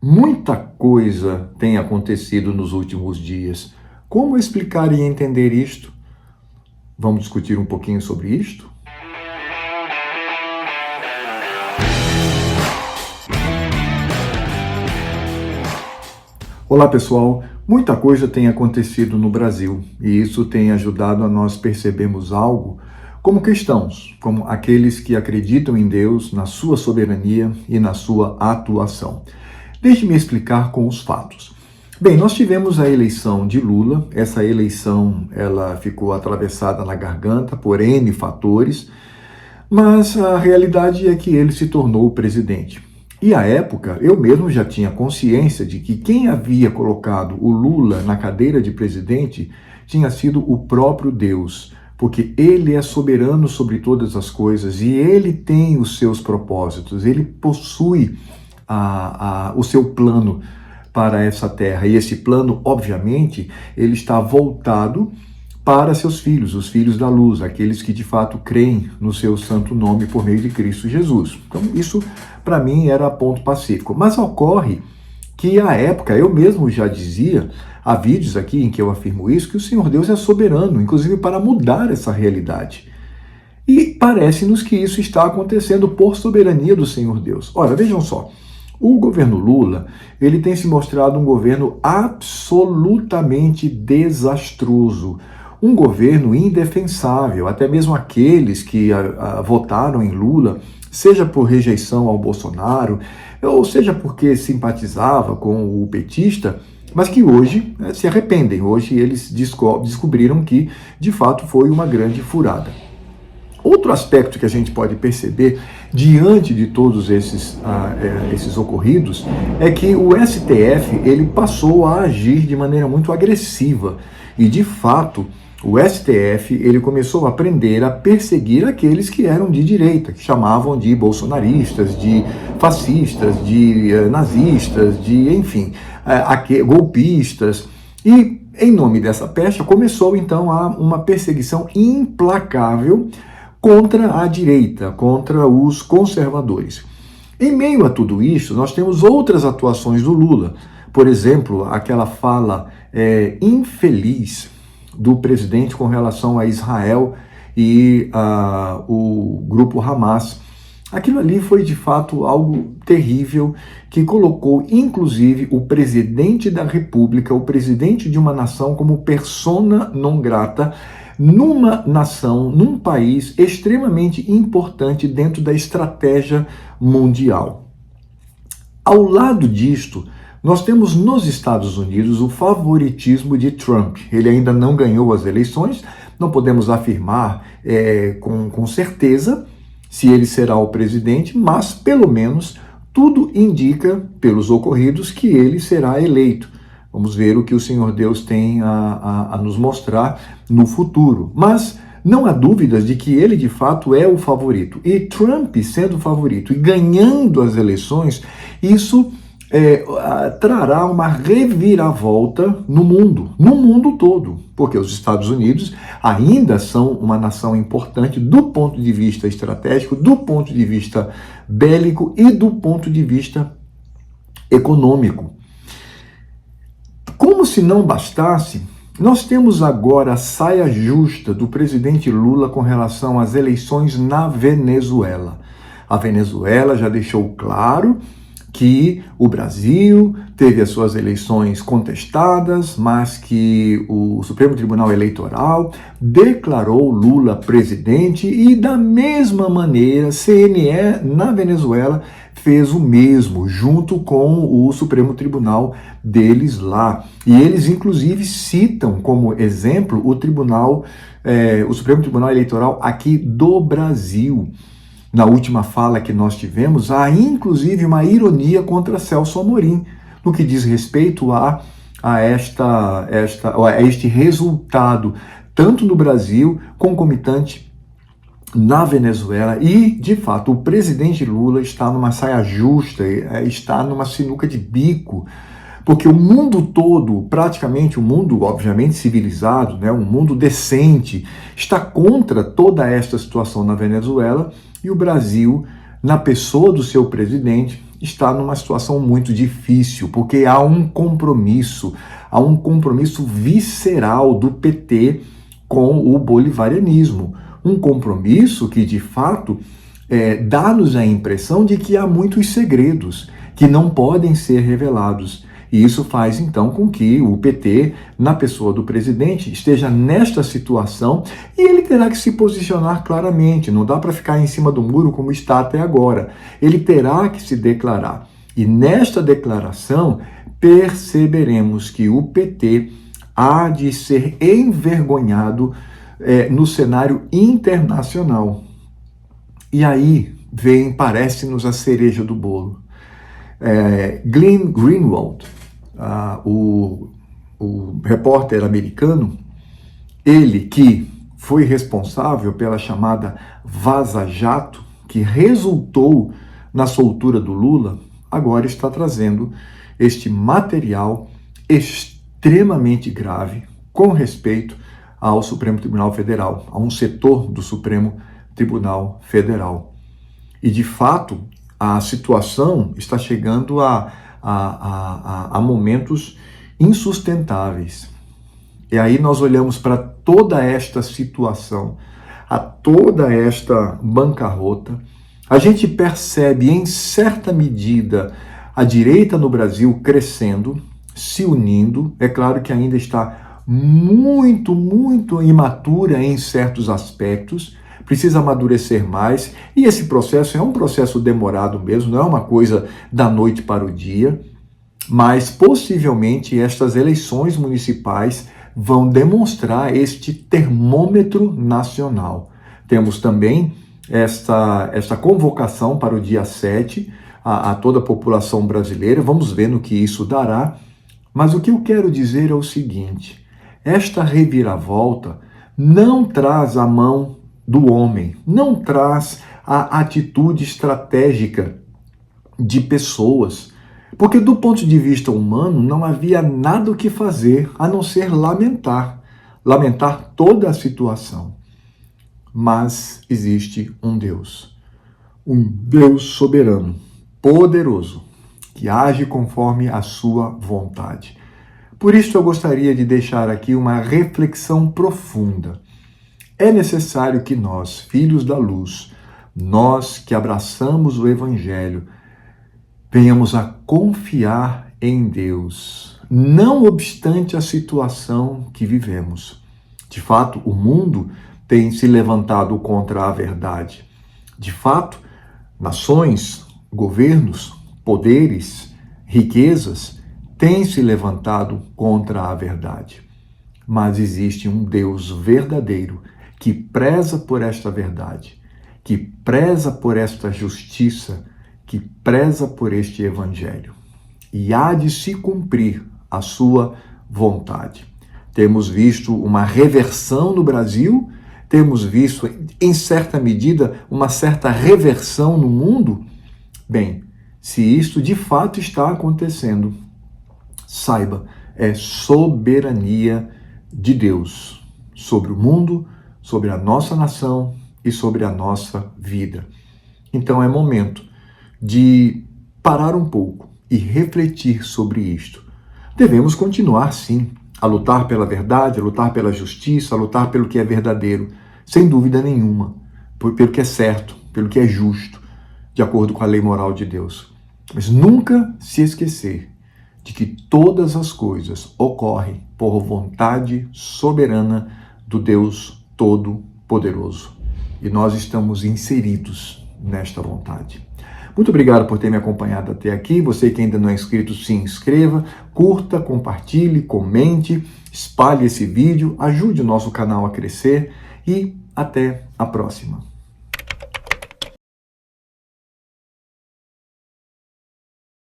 Muita coisa tem acontecido nos últimos dias. Como explicar e entender isto? Vamos discutir um pouquinho sobre isto? Olá, pessoal. Muita coisa tem acontecido no Brasil e isso tem ajudado a nós percebermos algo como cristãos, como aqueles que acreditam em Deus, na sua soberania e na sua atuação. Deixe-me explicar com os fatos. Bem, nós tivemos a eleição de Lula. Essa eleição ela ficou atravessada na garganta por N fatores, mas a realidade é que ele se tornou o presidente. E à época, eu mesmo já tinha consciência de que quem havia colocado o Lula na cadeira de presidente tinha sido o próprio Deus, porque ele é soberano sobre todas as coisas e ele tem os seus propósitos, ele possui o seu plano para essa terra. E esse plano, obviamente, ele está voltado para seus filhos, os filhos da luz, aqueles que de fato creem no seu santo nome por meio de Cristo Jesus. Então isso para mim era ponto pacífico. Mas ocorre que à época eu mesmo já dizia, há vídeos aqui em que eu afirmo isso, que o Senhor Deus é soberano, inclusive para mudar essa realidade. E parece-nos que isso está acontecendo por soberania do Senhor Deus. Olha, vejam só, o governo Lula, ele tem se mostrado um governo absolutamente desastroso, um governo indefensável. Até mesmo aqueles que votaram em Lula, seja por rejeição ao Bolsonaro, ou seja porque simpatizava com o petista, mas que hoje se arrependem. Hoje eles descobriram que, de fato, foi uma grande furada. Outro aspecto que a gente pode perceber diante de todos esses ocorridos é que o STF ele passou a agir de maneira muito agressiva e, de fato, o STF ele começou a aprender a perseguir aqueles que eram de direita, que chamavam de bolsonaristas, de fascistas, de nazistas, de, enfim, golpistas. E, em nome dessa pecha, começou então uma perseguição implacável contra a direita, contra os conservadores. Em meio a tudo isso, nós temos outras atuações do Lula. Por exemplo, aquela fala infeliz do presidente com relação a Israel e o grupo Hamas. Aquilo ali foi de fato algo terrível que colocou inclusive o presidente da República, o presidente de uma nação como persona non grata, numa nação, num país extremamente importante dentro da estratégia mundial. Ao lado disto, nós temos nos Estados Unidos o favoritismo de Trump. Ele ainda não ganhou as eleições, não podemos afirmar com certeza se ele será o presidente, mas pelo menos tudo indica, pelos ocorridos, que ele será eleito. Vamos ver o que o Senhor Deus tem a nos mostrar no futuro. Mas não há dúvidas de que ele, de fato, é o favorito. E Trump, sendo o favorito e ganhando as eleições, isso trará uma reviravolta no mundo todo. Porque os Estados Unidos ainda são uma nação importante do ponto de vista estratégico, do ponto de vista bélico e do ponto de vista econômico. Como se não bastasse, nós temos agora a saia justa do presidente Lula com relação às eleições na Venezuela. A Venezuela já deixou claro que o Brasil teve as suas eleições contestadas, mas que o Supremo Tribunal Eleitoral declarou Lula presidente e, da mesma maneira, CNE na Venezuela fez o mesmo, junto com o Supremo Tribunal deles lá. E eles, inclusive, citam como exemplo o Supremo Tribunal Eleitoral aqui do Brasil. Na última fala que nós tivemos, há inclusive uma ironia contra Celso Amorim, no que diz respeito a este resultado, tanto no Brasil, concomitante na Venezuela. E, de fato, o presidente Lula está numa saia justa, está numa sinuca de bico, porque o mundo todo, praticamente o mundo, obviamente, civilizado, né, um mundo decente, está contra toda esta situação na Venezuela, e o Brasil, na pessoa do seu presidente, está numa situação muito difícil, porque há um compromisso visceral do PT com o bolivarianismo. Um compromisso que, de fato, dá-nos a impressão de que há muitos segredos que não podem ser revelados. E isso faz, então, com que o PT, na pessoa do presidente, esteja nesta situação e ele terá que se posicionar claramente. Não dá para ficar em cima do muro como está até agora. Ele terá que se declarar. E nesta declaração, perceberemos que o PT há de ser envergonhado no cenário internacional. E aí vem, parece-nos, a cereja do bolo. Glenn Greenwald, o repórter americano, ele que foi responsável pela chamada Vaza Jato, que resultou na soltura do Lula, agora está trazendo este material extremamente grave com respeito ao Supremo Tribunal Federal, a um setor do Supremo Tribunal Federal. E, de fato, a situação está chegando a momentos insustentáveis. E aí nós olhamos para toda esta situação, a toda esta bancarrota, a gente percebe, em certa medida, a direita no Brasil crescendo, se unindo. É claro que ainda está muito, muito imatura em certos aspectos, precisa amadurecer mais, e esse processo é um processo demorado mesmo, não é uma coisa da noite para o dia, mas possivelmente estas eleições municipais vão demonstrar este termômetro nacional. Temos também esta convocação para o dia 7 a toda a população brasileira, vamos ver no que isso dará, mas o que eu quero dizer é o seguinte: esta reviravolta não traz a mão do homem, não traz a atitude estratégica de pessoas, porque do ponto de vista humano não havia nada o que fazer a não ser lamentar toda a situação. Mas existe um Deus soberano, poderoso, que age conforme a sua vontade. Por isso eu gostaria de deixar aqui uma reflexão profunda. É necessário que nós, filhos da luz, nós que abraçamos o Evangelho, venhamos a confiar em Deus, não obstante a situação que vivemos. De fato, o mundo tem se levantado contra a verdade. De fato, nações, governos, poderes, riquezas têm se levantado contra a verdade. Mas existe um Deus verdadeiro que preza por esta verdade, que preza por esta justiça, que preza por este evangelho. E há de se cumprir a sua vontade. Temos visto uma reversão no Brasil, temos visto, em certa medida, uma certa reversão no mundo. Bem, se isto de fato está acontecendo, saiba, é soberania de Deus sobre o mundo, sobre a nossa nação e sobre a nossa vida. Então é momento de parar um pouco e refletir sobre isto. Devemos continuar, sim, a lutar pela verdade, a lutar pela justiça, a lutar pelo que é verdadeiro, sem dúvida nenhuma, pelo que é certo, pelo que é justo, de acordo com a lei moral de Deus. Mas nunca se esquecer de que todas as coisas ocorrem por vontade soberana do Deus Todo-Poderoso. E nós estamos inseridos nesta vontade. Muito obrigado por ter me acompanhado até aqui. Você que ainda não é inscrito, se inscreva, curta, compartilhe, comente, espalhe esse vídeo, ajude o nosso canal a crescer e até a próxima.